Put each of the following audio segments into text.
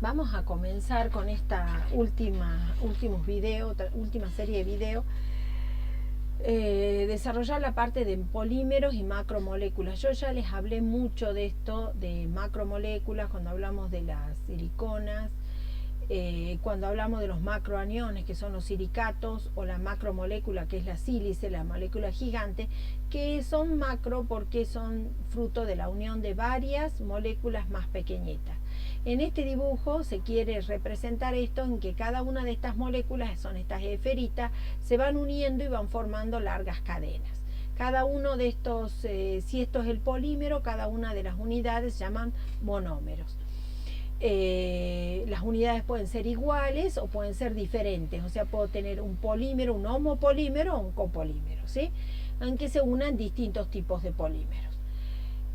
Vamos a comenzar con esta última serie de videos. Desarrollar la parte de polímeros y macromoléculas. Yo ya les hablé mucho de esto, de macromoléculas, cuando hablamos de las siliconas, cuando hablamos de los macroaniones, que son los silicatos, o la macromolécula, que es la sílice, la molécula gigante, que son macro porque son fruto de la unión de varias moléculas más pequeñitas. En este dibujo se quiere representar esto en que cada una de estas moléculas, son estas esferitas, se van uniendo y van formando largas cadenas. Cada uno de estos, si esto es el polímero, cada una de las unidades se llaman monómeros. Las unidades pueden ser iguales o pueden ser diferentes, o sea, puedo tener un polímero, un homopolímero o un copolímero, ¿sí? Aunque se unan distintos tipos de polímeros.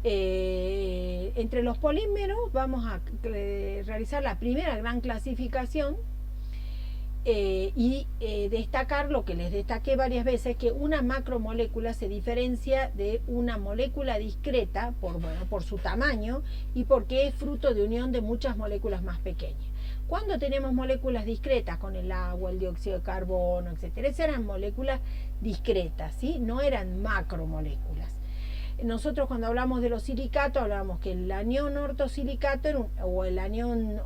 Entre los polímeros vamos a realizar la primera gran clasificación y destacar lo que les destaqué varias veces, que una macromolécula se diferencia de una molécula discreta por su tamaño y porque es fruto de unión de muchas moléculas más pequeñas. Cuando tenemos moléculas discretas con el agua, el dióxido de carbono, etcétera, esas eran moléculas discretas, ¿sí? No eran macromoléculas. Nosotros cuando hablamos de los silicatos hablamos que el anión ortosilicato o el anión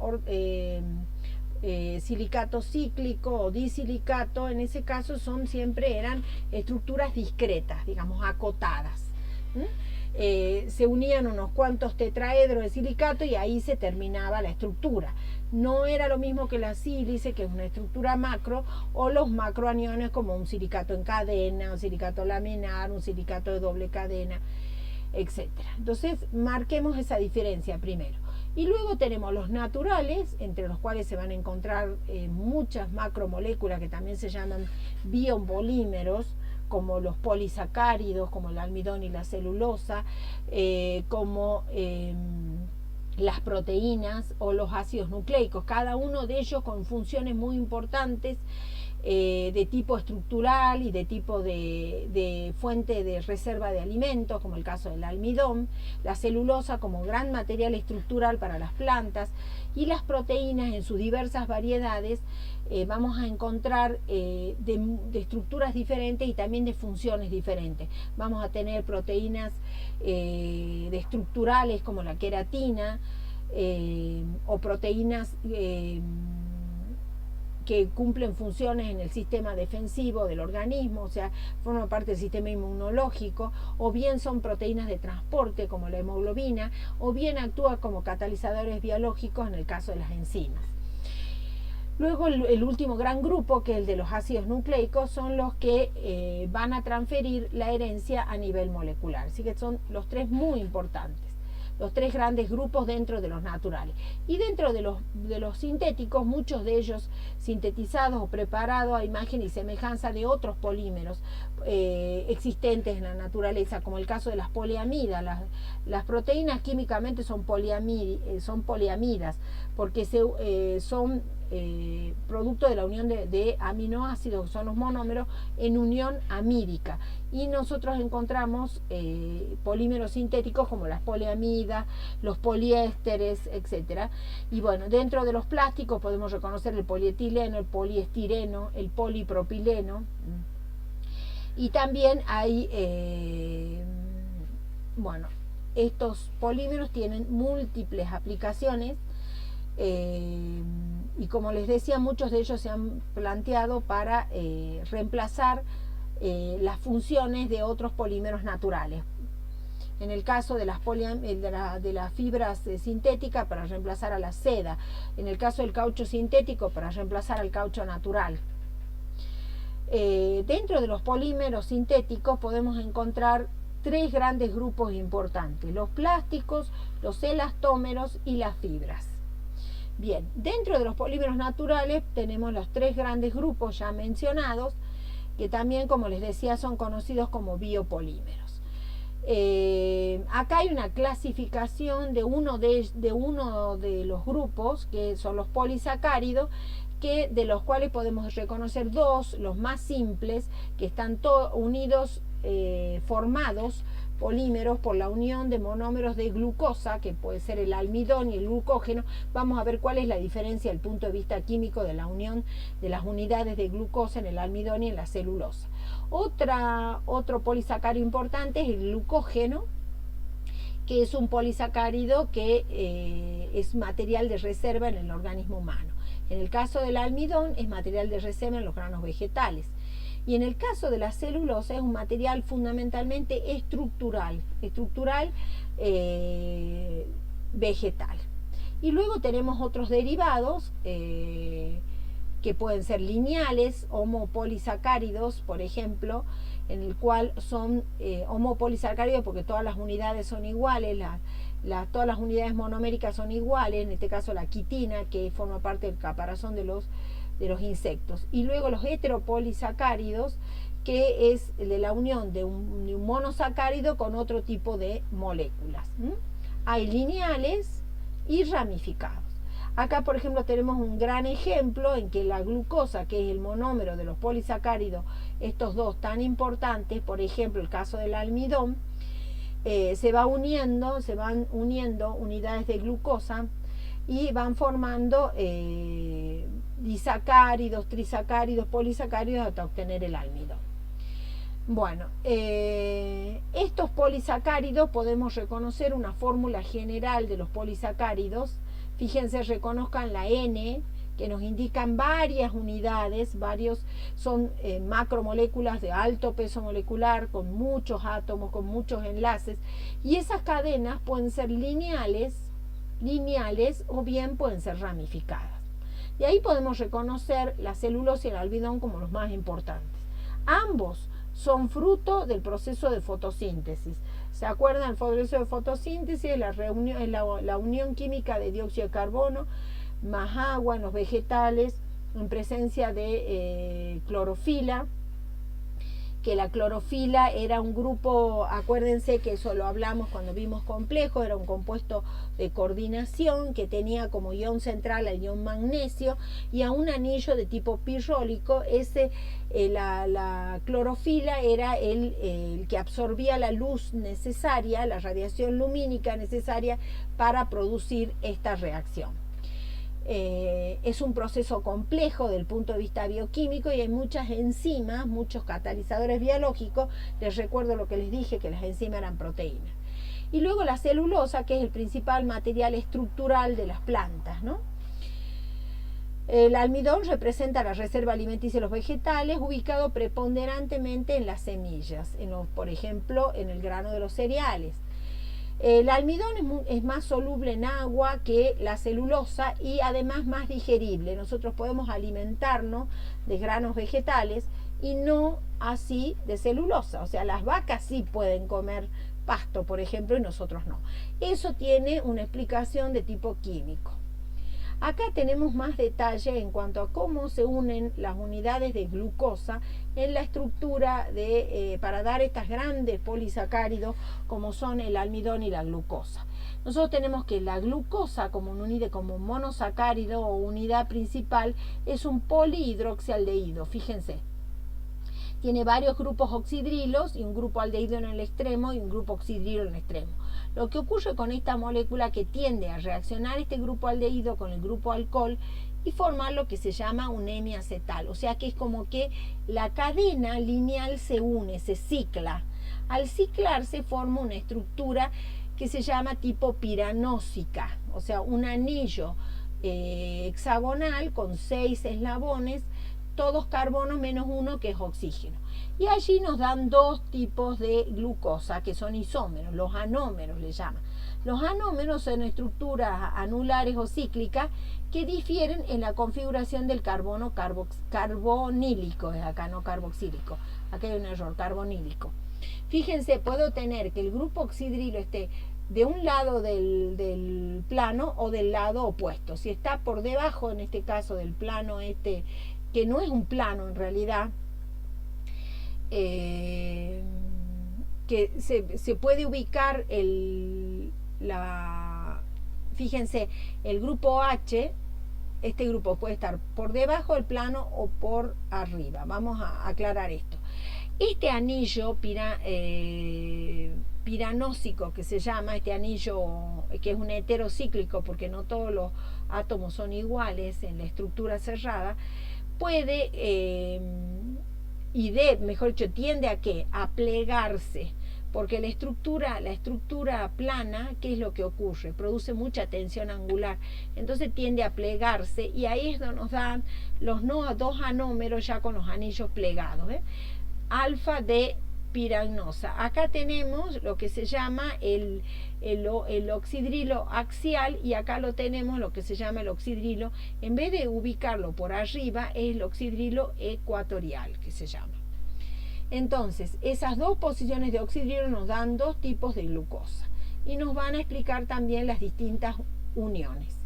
silicato cíclico o disilicato, en ese caso siempre eran estructuras discretas, digamos acotadas. Se unían unos cuantos tetraedros de silicato y ahí se terminaba la estructura. No era lo mismo que la sílice, que es una estructura macro, o los macroaniones como un silicato en cadena, un silicato laminar, un silicato de doble cadena, etc. Entonces marquemos esa diferencia primero. Y luego tenemos los naturales, entre los cuales se van a encontrar muchas macromoléculas que también se llaman biopolímeros, como los polisacáridos, como el almidón y la celulosa, como las proteínas o los ácidos nucleicos, cada uno de ellos con funciones muy importantes de tipo estructural y de tipo de fuente de reserva de alimentos, como el caso del almidón, la celulosa como gran material estructural para las plantas, y las proteínas en sus diversas variedades. Vamos a encontrar de estructuras diferentes y también de funciones diferentes. Vamos a tener proteínas de estructurales como la queratina o proteínas que cumplen funciones en el sistema defensivo del organismo, o sea, forman parte del sistema inmunológico, o bien son proteínas de transporte como la hemoglobina, o bien actúan como catalizadores biológicos en el caso de las enzimas. Luego el último gran grupo, que es el de los ácidos nucleicos, son los que van a transferir la herencia a nivel molecular. Así que son los tres muy importantes, los tres grandes grupos dentro de los naturales. Y dentro de los sintéticos, muchos de ellos sintetizados o preparados a imagen y semejanza de otros polímeros existentes en la naturaleza, como el caso de las poliamidas. Las proteínas químicamente son poliamidas porque son producto de la unión de aminoácidos, que son los monómeros, en unión amídica. Y nosotros encontramos polímeros sintéticos como las poliamidas, los poliésteres, etc. Y bueno, dentro de los plásticos podemos reconocer el polietileno, el poliestireno, el polipropileno. Y también hay, estos polímeros tienen múltiples aplicaciones. Y como les decía, muchos de ellos se han planteado para reemplazar las funciones de otros polímeros naturales. En el caso de las fibras sintéticas, para reemplazar a la seda. En el caso del caucho sintético, para reemplazar al caucho natural. Dentro de los polímeros sintéticos podemos encontrar tres grandes grupos importantes: los plásticos, los elastómeros y las fibras. Bien, dentro de los polímeros naturales tenemos los tres grandes grupos ya mencionados, que también, como les decía, son conocidos como biopolímeros. Acá hay una clasificación de uno de los grupos, que son los polisacáridos, de los cuales podemos reconocer dos, los más simples, que están todos unidos, formados polímeros por la unión de monómeros de glucosa, que puede ser el almidón y el glucógeno. Vamos a ver cuál es la diferencia desde el punto de vista químico de la unión de las unidades de glucosa en el almidón y en la celulosa. Otro polisacárido importante es el glucógeno, que es un polisacárido que es material de reserva en el organismo humano. En el caso del almidón es material de reserva en los granos vegetales. Y en el caso de la celulosa es un material fundamentalmente estructural vegetal. Y luego tenemos otros derivados que pueden ser lineales, homopolisacáridos, por ejemplo, en el cual son homopolisacáridos porque todas las unidades son iguales, todas las unidades monoméricas son iguales, en este caso la quitina, que forma parte del caparazón de los insectos. Y luego los heteropolisacáridos, que es de la unión de un monosacárido con otro tipo de moléculas. Hay lineales y ramificados. Acá, por ejemplo, tenemos un gran ejemplo en que la glucosa, que es el monómero de los polisacáridos, estos dos tan importantes, por ejemplo, el caso del almidón, se van uniendo unidades de glucosa y van formando disacáridos, trisacáridos, polisacáridos hasta obtener el almidón. Bueno, estos polisacáridos podemos reconocer una fórmula general de los polisacáridos. Fíjense, reconozcan la N, que nos indican varias unidades, son macromoléculas de alto peso molecular, con muchos átomos, con muchos enlaces, y esas cadenas pueden ser lineales o bien pueden ser ramificadas. Y ahí podemos reconocer la celulosa y el almidón como los más importantes. Ambos son fruto del proceso de fotosíntesis. ¿Se acuerdan? El proceso de fotosíntesis es la unión química de dióxido de carbono más agua en los vegetales en presencia de clorofila, que la clorofila era un grupo, acuérdense que eso lo hablamos cuando vimos complejo, era un compuesto de coordinación que tenía como ion central al ion magnesio y a un anillo de tipo pirrólico. La clorofila era el que absorbía la luz necesaria, la radiación lumínica necesaria para producir esta reacción. Es un proceso complejo desde el punto de vista bioquímico y hay muchas enzimas, muchos catalizadores biológicos. Les recuerdo lo que les dije, que las enzimas eran proteínas. Y luego la celulosa, que es el principal material estructural de las plantas, ¿no? El almidón representa la reserva alimenticia de los vegetales, ubicado preponderantemente en las semillas, por ejemplo, en el grano de los cereales. El almidón es más soluble en agua que la celulosa y además más digerible. Nosotros podemos alimentarnos de granos vegetales y no así de celulosa. O sea, las vacas sí pueden comer pasto, por ejemplo, y nosotros no. Eso tiene una explicación de tipo químico. Acá tenemos más detalle en cuanto a cómo se unen las unidades de glucosa en la estructura para dar estas grandes polisacáridos como son el almidón y la glucosa. Nosotros tenemos que la glucosa como monosacárido o unidad principal es un polihidroxialdehído, fíjense. Tiene varios grupos oxidrilos y un grupo aldehído en el extremo y un grupo oxidrilo en el extremo. Lo que ocurre con esta molécula que tiende a reaccionar este grupo aldehído con el grupo alcohol y formar lo que se llama un hemiacetal. O sea que es como que la cadena lineal se une, se cicla. Al ciclarse forma una estructura que se llama tipo piranósica, o sea, un anillo hexagonal con 6 eslabones, todos carbono menos uno que es oxígeno. Y allí nos dan dos tipos de glucosa que son isómeros, los anómeros le llaman. Los anómeros son estructuras anulares o cíclicas que difieren en la configuración del carbono carbonílico, es acá no carboxílico, acá hay un error, carbonílico. Fíjense, puedo tener que el grupo oxidrilo esté de un lado del plano o del lado opuesto. Si está por debajo, en este caso, del plano que no es un plano en realidad, que se puede ubicar fíjense, el grupo H, este grupo puede estar por debajo del plano o por arriba. Vamos a aclarar esto. Este anillo piranósico que se llama, este anillo que es un heterocíclico porque no todos los átomos son iguales en la estructura cerrada, puede mejor dicho, tiende a ¿qué? A plegarse, porque la estructura plana, ¿qué es lo que ocurre? Produce mucha tensión angular, entonces tiende a plegarse y ahí es donde nos dan los dos anómeros ya con los anillos plegados, alfa de piranosa. Acá tenemos lo que se llama el oxidrilo axial y acá lo tenemos lo que se llama el oxidrilo, en vez de ubicarlo por arriba, es el oxidrilo ecuatorial que se llama. Entonces, esas dos posiciones de oxidrilo nos dan dos tipos de glucosa y nos van a explicar también las distintas uniones.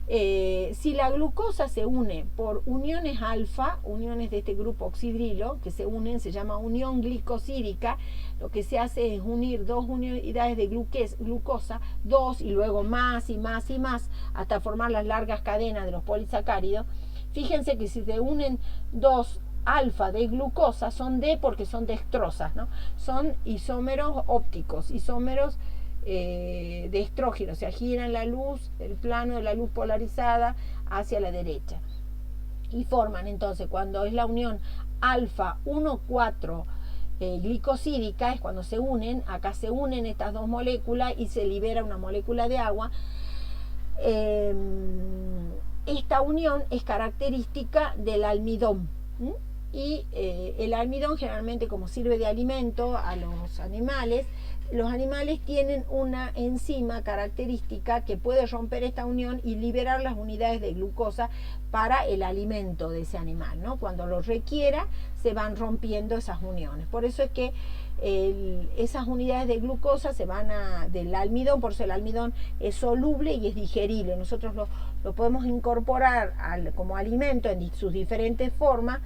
Si la glucosa se une por uniones alfa, uniones de este grupo oxidrilo, que se unen, se llama unión glicosídica, lo que se hace es unir dos unidades de glucosa, dos y luego más y más y más, hasta formar las largas cadenas de los polisacáridos. Fíjense que si se unen dos alfa de glucosa, son D porque son dextrosas, ¿no? Son isómeros ópticos, isómeros de estrógeno, o sea, giran la luz, el plano de la luz polarizada hacia la derecha y forman entonces, cuando es la unión alfa 1,4 glicosídica, es cuando se unen, acá se unen estas dos moléculas y se libera una molécula de agua. Esta unión es característica del almidón, y el almidón generalmente, como sirve de alimento a los animales tienen una enzima característica que puede romper esta unión y liberar las unidades de glucosa para el alimento de ese animal, ¿no? Cuando lo requiera se van rompiendo esas uniones, por eso es que esas unidades de glucosa se van del almidón, por eso el almidón es soluble y es digerible, nosotros lo podemos incorporar como alimento en sus diferentes formas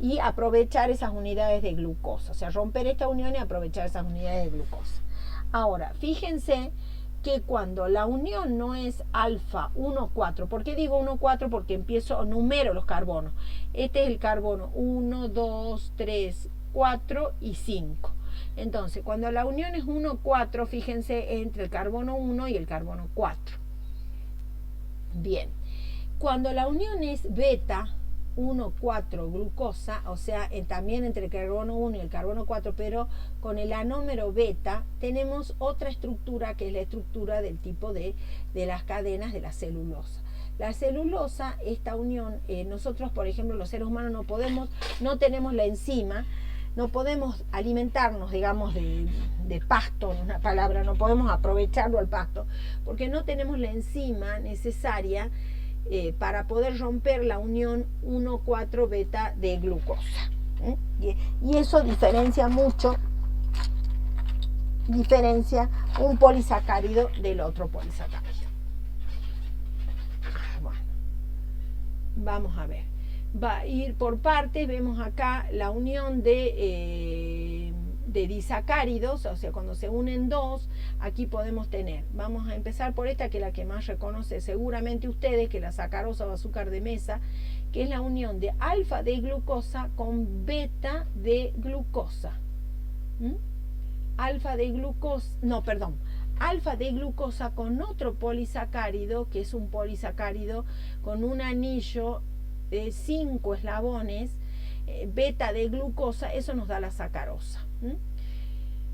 y aprovechar esas unidades de glucosa, o sea, romper esta unión y aprovechar esas unidades de glucosa. Ahora, fíjense que cuando la unión no es alfa 1,4, ¿por qué digo 1,4? Porque numero los carbonos. Este es el carbono 1, 2, 3, 4 y 5. Entonces, cuando la unión es 1,4, fíjense entre el carbono 1 y el carbono 4. Bien, cuando la unión es beta 1,4 glucosa, o sea, también entre el carbono 1 y el carbono 4, pero con el anómero beta tenemos otra estructura que es la estructura del tipo de las cadenas de la celulosa. La celulosa, esta unión, nosotros, por ejemplo, los seres humanos no tenemos la enzima, no podemos alimentarnos, digamos, de pasto, en una palabra, no podemos aprovecharlo al pasto, porque no tenemos la enzima necesaria para poder romper la unión 1,4 beta de glucosa. Y eso diferencia un polisacárido del otro polisacárido. Bueno, vamos a ver. Va a ir por partes, vemos acá la unión de disacáridos, o sea, cuando se unen dos, aquí podemos tener, vamos a empezar por esta, que es la que más reconoce seguramente ustedes, que es la sacarosa o azúcar de mesa, que es la unión de alfa de glucosa con beta de glucosa. Alfa de glucosa con otro polisacárido, que es un polisacárido con un anillo de 5 eslabones, beta de glucosa, eso nos da la sacarosa.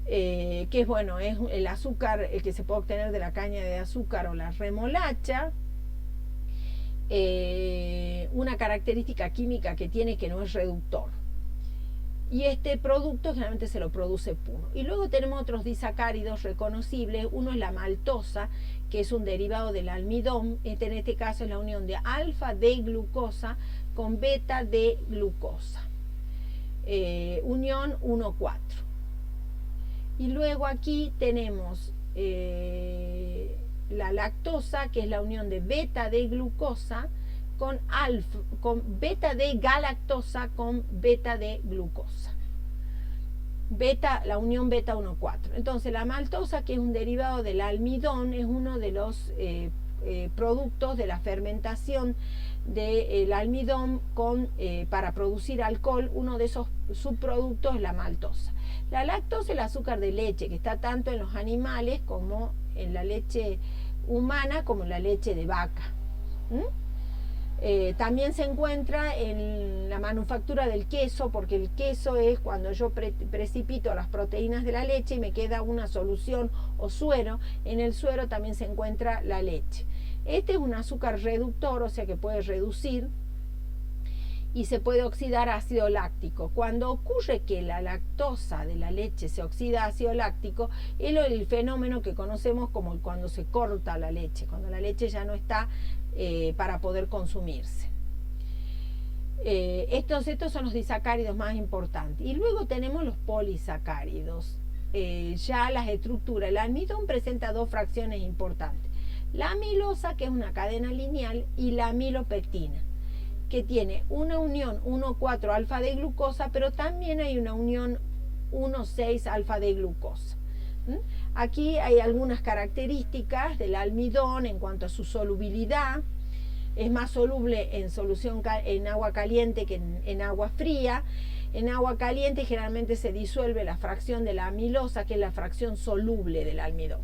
Que es, bueno, es el azúcar que se puede obtener de la caña de azúcar o la remolacha. Una característica química que tiene, que no es reductor, y este producto generalmente se lo produce puro. Y luego tenemos otros disacáridos reconocibles. Uno es la maltosa, que es un derivado del almidón. En este caso es la unión de alfa de glucosa con beta de glucosa, unión 1,4. Y luego aquí tenemos la lactosa, que es la unión de beta de glucosa con beta de galactosa con beta de glucosa. La unión beta 1,4. Entonces la maltosa, que es un derivado del almidón, es uno de los productos de la fermentación del almidón para producir alcohol. Uno de esos subproductos es la maltosa. La lactosa es el azúcar de leche, que está tanto en los animales como en la leche humana, como en la leche de vaca. También se encuentra en la manufactura del queso, porque el queso es cuando yo precipito las proteínas de la leche y me queda una solución o suero. En el suero también se encuentra la leche. Este es un azúcar reductor, o sea que puede reducir y se puede oxidar a ácido láctico. Cuando ocurre que la lactosa de la leche se oxida a ácido láctico, es el fenómeno que conocemos como cuando se corta la leche, cuando la leche ya no está para poder consumirse. Estos son los disacáridos más importantes. Y luego tenemos los polisacáridos. Ya las estructuras. El almidón presenta dos fracciones importantes. La amilosa, que es una cadena lineal, y la amilopectina, que tiene una unión 1,4 alfa de glucosa, pero también hay una unión 1,6 alfa de glucosa. Aquí hay algunas características del almidón en cuanto a su solubilidad. Es más soluble en agua caliente que en agua fría. En agua caliente generalmente se disuelve la fracción de la amilosa, que es la fracción soluble del almidón.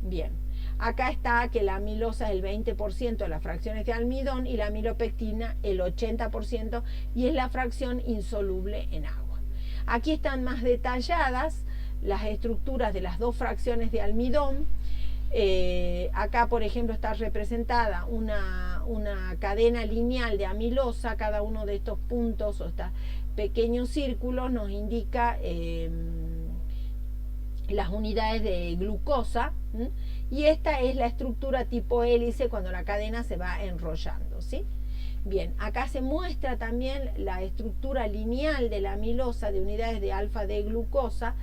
Bien, acá está que la amilosa es el 20% de las fracciones de almidón y la amilopectina el 80%, y es la fracción insoluble en agua. Aquí están más detalladas las estructuras de las dos fracciones de almidón. Acá, por ejemplo, está representada una cadena lineal de amilosa. Cada uno de estos puntos o estos pequeños círculos nos indica las unidades de glucosa, y esta es la estructura tipo hélice cuando la cadena se va enrollando, ¿sí? Bien, acá se muestra también la estructura lineal de la amilosa de unidades de alfa de glucosa,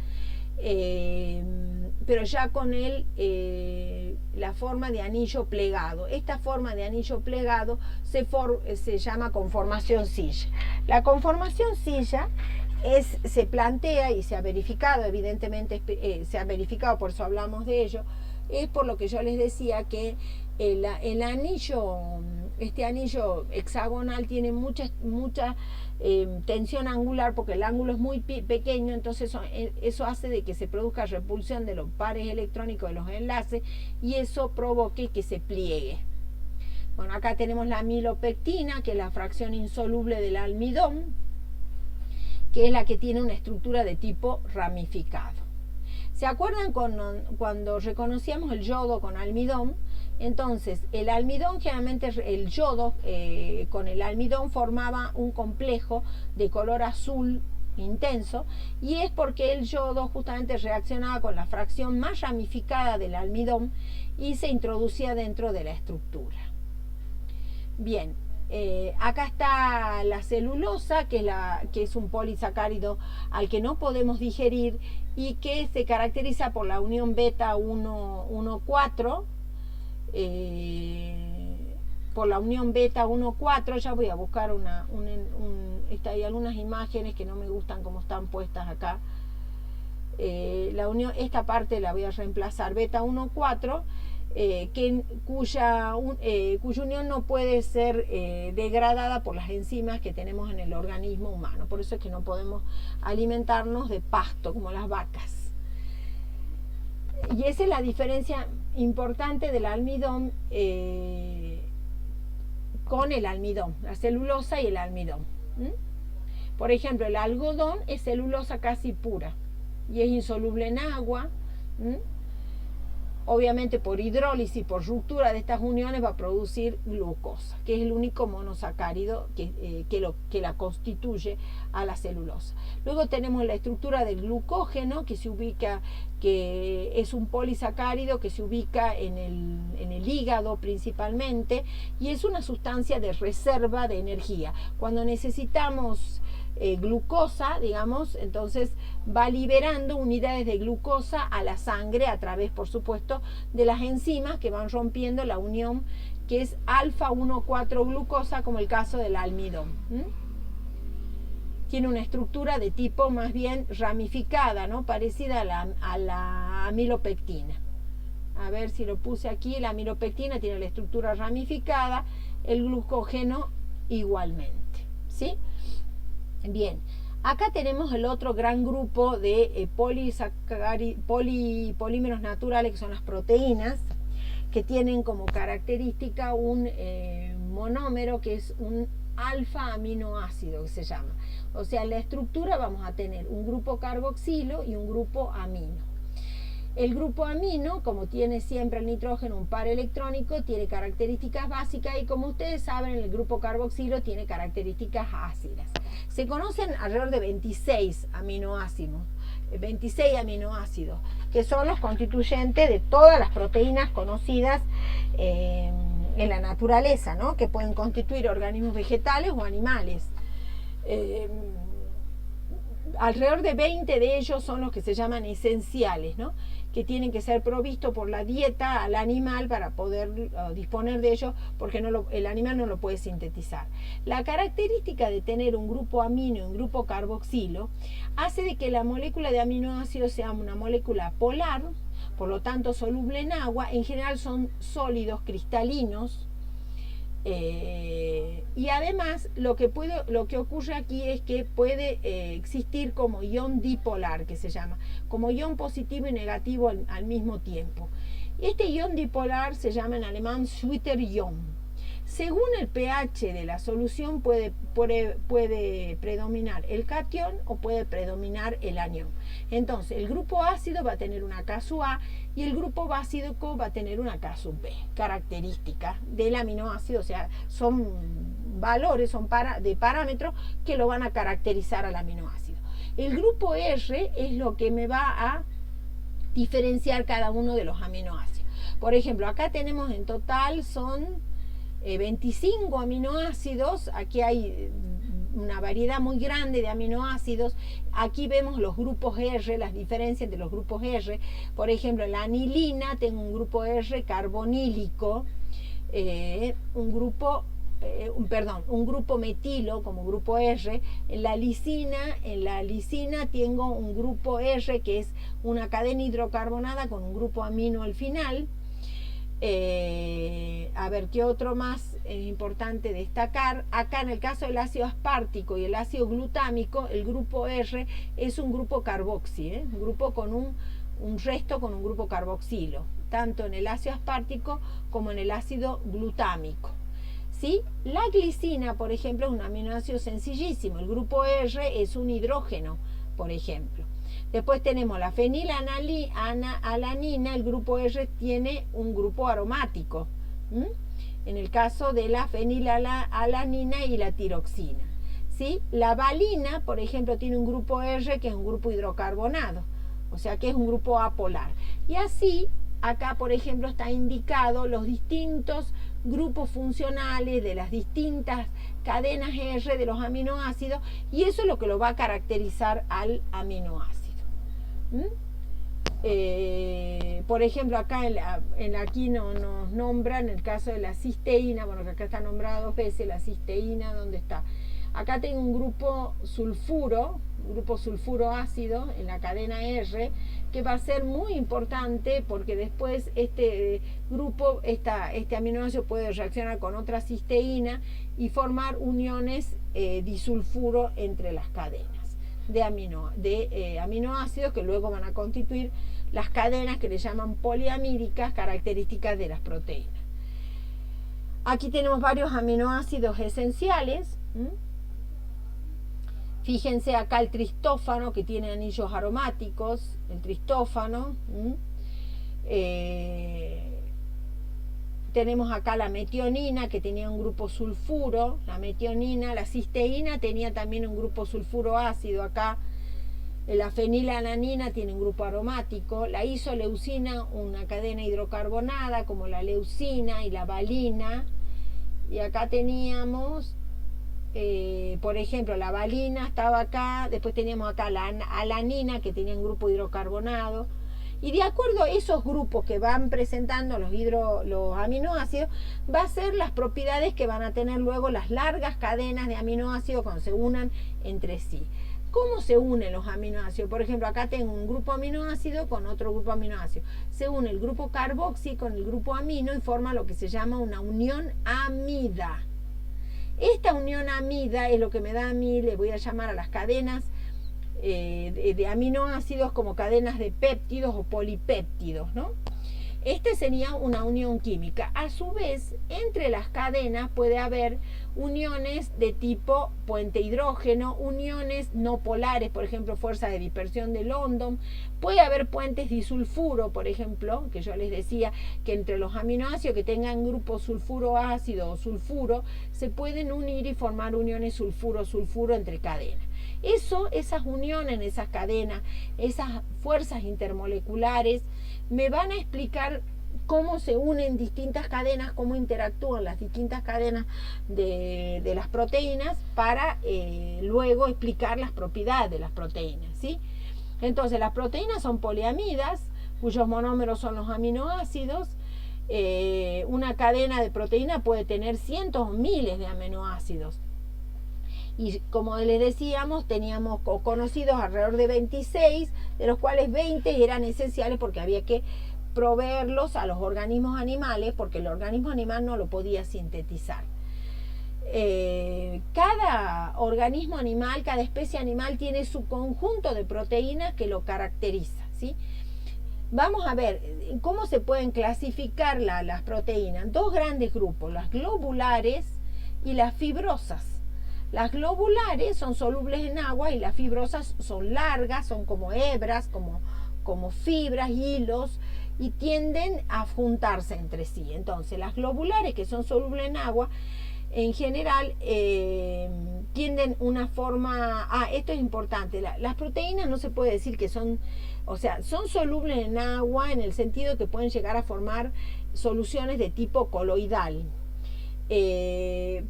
pero ya con la forma de anillo plegado. Esta forma de anillo plegado se llama conformación silla. La conformación silla se plantea y se ha verificado, evidentemente se ha verificado, por eso hablamos de ello, es por lo que yo les decía que el anillo, este anillo hexagonal tiene mucha tensión angular, porque el ángulo es muy pequeño, entonces eso hace de que se produzca repulsión de los pares electrónicos de los enlaces, y eso provoque que se pliegue. Bueno, acá tenemos la amilopectina, que es la fracción insoluble del almidón, que es la que tiene una estructura de tipo ramificado. ¿Se acuerdan cuando reconocíamos el yodo con almidón? Entonces, el almidón, generalmente el yodo con el almidón formaba un complejo de color azul intenso, y es porque el yodo justamente reaccionaba con la fracción más ramificada del almidón y se introducía dentro de la estructura. Bien, acá está la celulosa, que es un polisacárido al que no podemos digerir y que se caracteriza por la unión beta 1,4. Por la unión beta 1,4, ya voy a buscar hay algunas imágenes que no me gustan como están puestas acá. Esta parte la voy a reemplazar, beta 1,4, cuya unión no puede ser degradada por las enzimas que tenemos en el organismo humano. Por eso es que no podemos alimentarnos de pasto como las vacas. Y esa es la diferencia importante del almidón con el almidón, la celulosa y el almidón. Por ejemplo, el algodón es celulosa casi pura y es insoluble en agua. Obviamente por hidrólisis, por ruptura de estas uniones va a producir glucosa, que es el único monosacárido que la constituye a la celulosa. Luego tenemos la estructura del glucógeno, que es un polisacárido que se ubica en el hígado principalmente, y es una sustancia de reserva de energía. Cuando necesitamos glucosa, digamos, entonces va liberando unidades de glucosa a la sangre a través, por supuesto, de las enzimas que van rompiendo la unión que es alfa 1,4 glucosa, como el caso del almidón. Tiene una estructura de tipo más bien ramificada, ¿no? Parecida a la amilopectina. a ver si lo puse aquí, la amiropectina tiene la estructura ramificada, el glucógeno igualmente, ¿sí? Bien, acá tenemos el otro gran grupo de polímeros naturales, que son las proteínas, que tienen como característica un monómero, que es un alfa aminoácido, que se llama. O sea, en la estructura vamos a tener un grupo carboxilo y un grupo amino. El grupo amino, como tiene siempre el nitrógeno un par electrónico, tiene características básicas, y como ustedes saben, el grupo carboxilo tiene características ácidas. Se conocen alrededor de 26 aminoácidos, que son los constituyentes de todas las proteínas conocidas en la naturaleza, ¿no? Que pueden constituir organismos vegetales o animales. Alrededor de 20 de ellos son los que se llaman esenciales, ¿no? Que tienen que ser provistos por la dieta al animal para poder disponer de ellos, porque el animal no lo puede sintetizar. La característica de tener un grupo amino y un grupo carboxilo hace de que la molécula de aminoácidos sea una molécula polar, por lo tanto soluble en agua. En general son sólidos cristalinos. Y además lo que ocurre aquí es que puede existir como ion dipolar, que se llama, como ion positivo y negativo al mismo tiempo. Este ion dipolar se llama en alemán Schwitter-Ion. Según el pH de la solución puede predominar el catión o puede predominar el anión. Entonces el grupo ácido va a tener una K sub A y el grupo basídico va a tener una K sub B, característica del aminoácido. O sea, son valores, de parámetros que lo van a caracterizar al aminoácido. El grupo R es lo que me va a diferenciar cada uno de los aminoácidos. Por ejemplo, acá tenemos en total son 25 aminoácidos. Aquí hay una variedad muy grande de aminoácidos. Aquí vemos los grupos R, las diferencias entre los grupos R. Por ejemplo, la anilina, tengo un grupo R carbonílico, un grupo metilo como grupo R. En la lisina tengo un grupo R, que es una cadena hidrocarbonada con un grupo amino al final. A ver, ¿qué otro más es importante destacar? Acá en el caso del ácido aspartico y el ácido glutámico, el grupo R es un grupo carboxi, un grupo con un resto con un grupo carboxilo, tanto en el ácido aspartico como en el ácido glutámico. ¿Sí? La glicina, por ejemplo, es un aminoácido sencillísimo. El grupo R es un hidrógeno, por ejemplo. Después tenemos la fenilalanina, el grupo R tiene un grupo aromático, en el caso de la fenilalanina y la tiroxina. ¿Sí? La valina, por ejemplo, tiene un grupo R que es un grupo hidrocarbonado, o sea que es un grupo apolar. Y así, acá, por ejemplo, está indicado los distintos grupos funcionales de las distintas cadenas R de los aminoácidos, y eso es lo que lo va a caracterizar al aminoácido. Por ejemplo, acá aquí nos nombran el caso de la cisteína, bueno, que acá está nombrada 2 veces, la cisteína, ¿dónde está? Acá tengo un grupo sulfuro ácido en la cadena R, que va a ser muy importante porque después este aminoácido puede reaccionar con otra cisteína y formar uniones disulfuro entre las cadenas de aminoácidos, que luego van a constituir las cadenas que le llaman poliamídicas, características de las proteínas. Aquí tenemos varios aminoácidos esenciales. Fíjense acá el tristófano, que tiene anillos aromáticos, el tristófano. Tenemos acá la metionina, que tenía un grupo sulfuro, la cisteína tenía también un grupo sulfuro ácido acá. La fenilalanina tiene un grupo aromático, la isoleucina una cadena hidrocarbonada como la leucina y la valina. Y acá teníamos, por ejemplo, la valina estaba acá, después teníamos acá la alanina, que tenía un grupo hidrocarbonado. Y de acuerdo a esos grupos que van presentando los aminoácidos, va a ser las propiedades que van a tener luego las largas cadenas de aminoácidos cuando se unan entre sí. ¿Cómo se unen los aminoácidos? Por ejemplo, acá tengo un grupo aminoácido con otro grupo aminoácido. Se une el grupo carboxi con el grupo amino y forma lo que se llama una unión amida. Esta unión amida es lo que me da a mí, le voy a llamar a las cadenas de aminoácidos como cadenas de péptidos o polipéptidos, ¿no? Este sería una unión química. A su vez, entre las cadenas puede haber uniones de tipo puente hidrógeno, uniones no polares, por ejemplo, fuerza de dispersión de London. Puede haber puentes disulfuro, por ejemplo, que yo les decía que entre los aminoácidos que tengan grupo sulfuro ácido o sulfuro, se pueden unir y formar uniones sulfuro-sulfuro entre cadenas. Esas uniones, esas cadenas, esas fuerzas intermoleculares, me van a explicar cómo se unen distintas cadenas, cómo interactúan las distintas cadenas de las proteínas para luego explicar las propiedades de las proteínas, ¿sí? Entonces, las proteínas son poliamidas, cuyos monómeros son los aminoácidos. Una cadena de proteína puede tener cientos o miles de aminoácidos. Y como les decíamos, teníamos conocidos alrededor de 26, de los cuales 20 eran esenciales porque había que proveerlos a los organismos animales, porque el organismo animal no lo podía sintetizar. Cada organismo animal, cada especie animal tiene su conjunto de proteínas que lo caracteriza, ¿sí? Vamos a ver cómo se pueden clasificar las proteínas. Dos grandes grupos, las globulares y las fibrosas. Las globulares son solubles en agua y las fibrosas son largas, son como hebras, como fibras, hilos, y tienden a juntarse entre sí. Entonces, las globulares, que son solubles en agua, en general tienden una forma... esto es importante. Las proteínas no se puede decir que son... O sea, son solubles en agua en el sentido que pueden llegar a formar soluciones de tipo coloidal.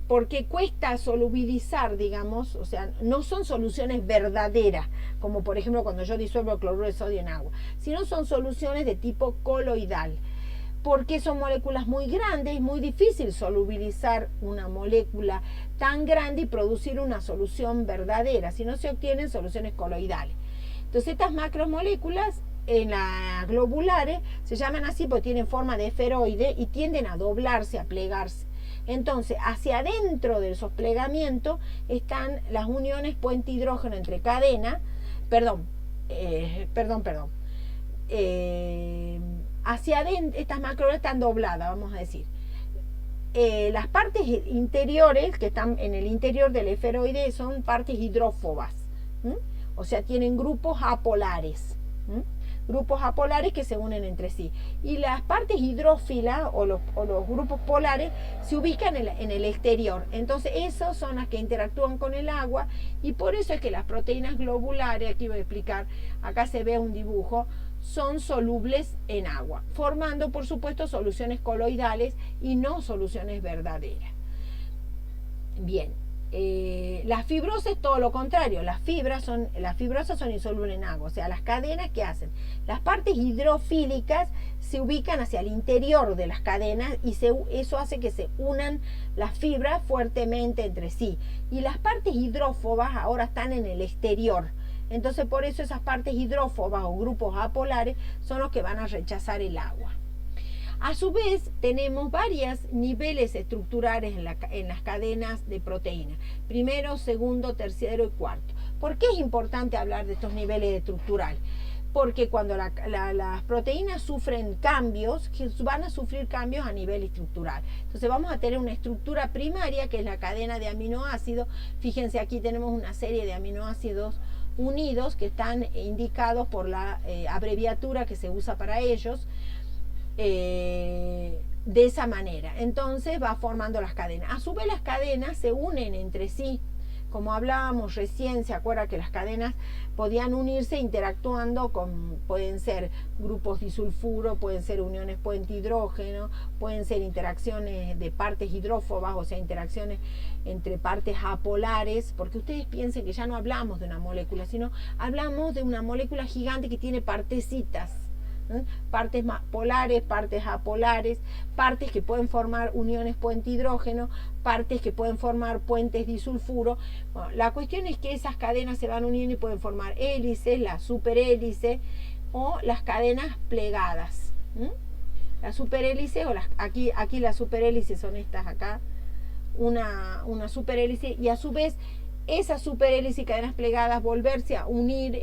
Porque cuesta solubilizar, digamos, o sea, no son soluciones verdaderas, como por ejemplo cuando yo disuelvo cloruro de sodio en agua, sino son soluciones de tipo coloidal, porque son moléculas muy grandes, es muy difícil solubilizar una molécula tan grande y producir una solución verdadera, si no se obtienen soluciones coloidales. Entonces estas macromoléculas en las globulares se llaman así porque tienen forma de esferoide y tienden a doblarse, a plegarse. Entonces, hacia adentro de esos plegamientos están las uniones puente hidrógeno entre cadenas, hacia adentro, estas macromoléculas están dobladas, vamos a decir. Las partes interiores, que están en el interior del esferoide, son partes hidrófobas, o sea, tienen grupos apolares. Grupos apolares que se unen entre sí. Y las partes hidrófilas o los grupos polares se ubican en el exterior. Entonces, esos son las que interactúan con el agua y por eso es que las proteínas globulares, aquí voy a explicar, acá se ve un dibujo, son solubles en agua, formando, por supuesto, soluciones coloidales y no soluciones verdaderas. Bien. Las fibrosas es todo lo contrario, las fibrosas son insolubles en agua, o sea, las cadenas que hacen, las partes hidrofílicas se ubican hacia el interior de las cadenas y eso hace que se unan las fibras fuertemente entre sí, y las partes hidrófobas ahora están en el exterior. Entonces por eso esas partes hidrófobas o grupos apolares son los que van a rechazar el agua. A su vez, tenemos varios niveles estructurales en las cadenas de proteínas. Primero, segundo, tercero y cuarto. ¿Por qué es importante hablar de estos niveles estructurales? Porque cuando las proteínas sufren cambios, van a sufrir cambios a nivel estructural. Entonces vamos a tener una estructura primaria, que es la cadena de aminoácidos. Fíjense, aquí tenemos una serie de aminoácidos unidos que están indicados por la abreviatura que se usa para ellos. De esa manera, entonces va formando las cadenas. A su vez las cadenas se unen entre sí, como hablábamos recién. Se acuerda que las cadenas podían unirse interactuando pueden ser grupos disulfuro, pueden ser uniones puente hidrógeno, pueden ser interacciones de partes hidrófobas, o sea, interacciones entre partes apolares, porque ustedes piensen que ya no hablamos de una molécula, sino hablamos de una molécula gigante que tiene partecitas, partes polares, partes apolares, partes que pueden formar uniones puente-hidrógeno, partes que pueden formar puentes disulfuro. Bueno, la cuestión es que esas cadenas se van uniendo y pueden formar hélices, la superhélice o las cadenas plegadas. La superhélice, o aquí las superhélices son estas acá, una superhélice, y a su vez esa superhélice y cadenas plegadas volverse a unir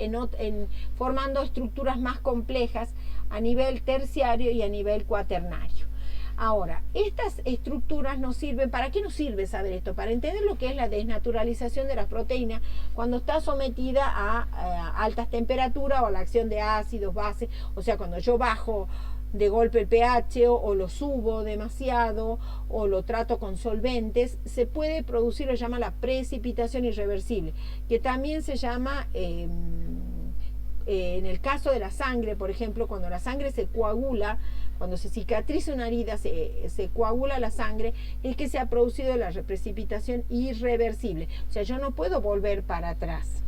formando estructuras más complejas a nivel terciario y a nivel cuaternario. Ahora, estas estructuras nos sirven, ¿para qué nos sirve saber esto? Para entender lo que es la desnaturalización de las proteínas cuando está sometida a altas temperaturas o a la acción de ácidos, bases, o sea, cuando yo bajo de golpe el pH o lo subo demasiado o lo trato con solventes, se puede producir lo que se llama la precipitación irreversible, que también se llama, en el caso de la sangre, por ejemplo, cuando la sangre se coagula, cuando se cicatriza una herida, se coagula la sangre, es que se ha producido la precipitación irreversible. O sea, yo no puedo volver para atrás.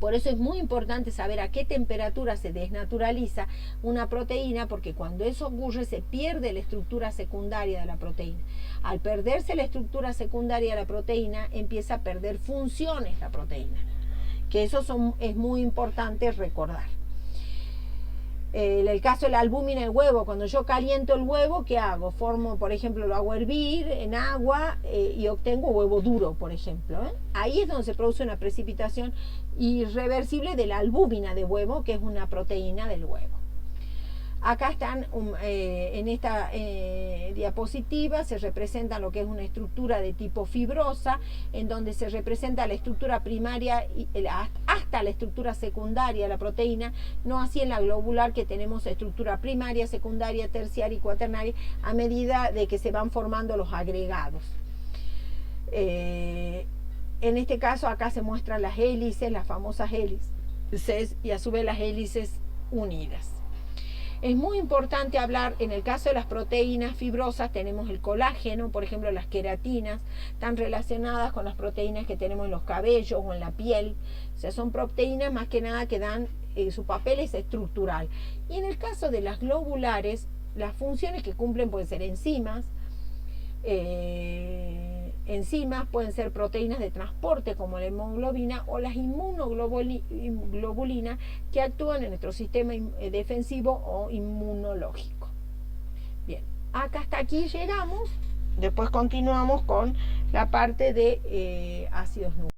Por eso es muy importante saber a qué temperatura se desnaturaliza una proteína, porque cuando eso ocurre se pierde la estructura secundaria de la proteína. Al perderse la estructura secundaria de la proteína, empieza a perder funciones la proteína, que eso es muy importante recordar. En el caso de la albúmina del huevo, cuando yo caliento el huevo, ¿qué hago? Formo, por ejemplo, lo hago hervir en agua y obtengo huevo duro, por ejemplo. Ahí es donde se produce una precipitación irreversible de la albúmina de huevo, que es una proteína del huevo. Acá están, en esta diapositiva se representa lo que es una estructura de tipo fibrosa, en donde se representa la estructura primaria hasta la estructura secundaria de la proteína, no así en la globular, que tenemos estructura primaria, secundaria, terciaria y cuaternaria a medida de que se van formando los agregados. En este caso acá se muestran las hélices, las famosas hélices, y a su vez las hélices unidas. Es muy importante hablar, en el caso de las proteínas fibrosas, tenemos el colágeno, por ejemplo, las queratinas, están relacionadas con las proteínas que tenemos en los cabellos o en la piel. O sea, son proteínas más que nada que dan, su papel es estructural. Y en el caso de las globulares, las funciones que cumplen pueden ser enzimas, pueden ser proteínas de transporte como la hemoglobina o las inmunoglobulinas que actúan en nuestro sistema defensivo o inmunológico. Bien, acá hasta aquí llegamos. Después continuamos con la parte de ácidos nucleicos.